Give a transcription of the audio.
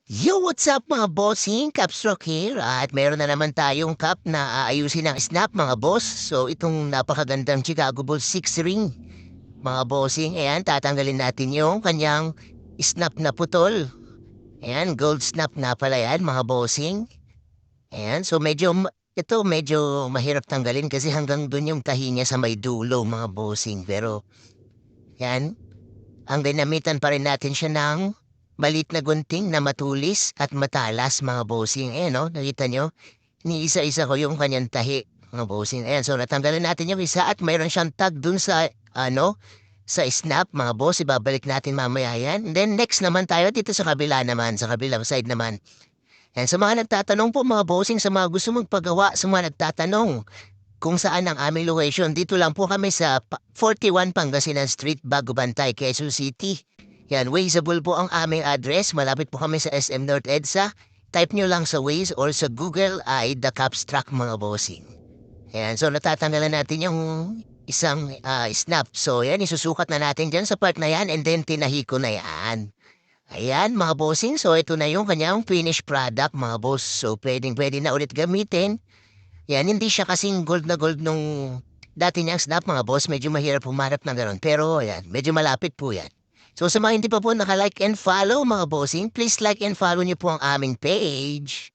Yo, what's up mga bossing? Capstroke here at meron na naman tayong cup na aayusin ng snap mga boss. So itong napakagandang Chicago Bulls 6 ring mga bossing. Ayan, tatanggalin natin yung kanyang snap na putol. Ayan, gold snap na pala yan mga bossing. Ayan, so medyo mahirap tanggalin kasi hanggang dun yung tahi niya sa may dulo mga bossing. Pero yan, ang ginamitan pa rin natin siya ng malit na gunting na matulis at matalas mga bossing. Ayan no, nakita nyo? Iniisa-isa ko yung kanyang tahi mga bossing. Ayan, so natanggalan natin yung isa at mayroon siyang tag dun sa sa snap mga boss. Ibabalik natin mamaya yan. And then next naman tayo dito sa kabila naman, sa kabilang side naman. Ayan, sa mga nagtatanong po mga bossing, sa mga gusto magpagawa, sa mga nagtatanong kung saan ang aming location. Dito lang po kami sa 41 Pangasinan Street, Bago Bantay, Quezon City. Yan, Wazeable po ang aming address. Malapit po kami sa SM North EDSA. Type nyo lang sa Waze or sa Google ay The Caps Track mga bossing. Yan, so natatanggalan natin yung isang snap. So yan, isusukat na natin dyan sa part na yan and then tinahi ko na yan. Ayan mga bossing, so ito na yung kanyang finished product mga boss. So pwede na ulit gamitin. Yan, hindi siya kasing gold na gold nung dati niyang snap mga boss. Medyo mahirap humarap na gano'n. Pero yan, medyo malapit po yan. So sa mga hindi pa po naka-like and follow mga bossing, please like and follow niyo po ang aming page.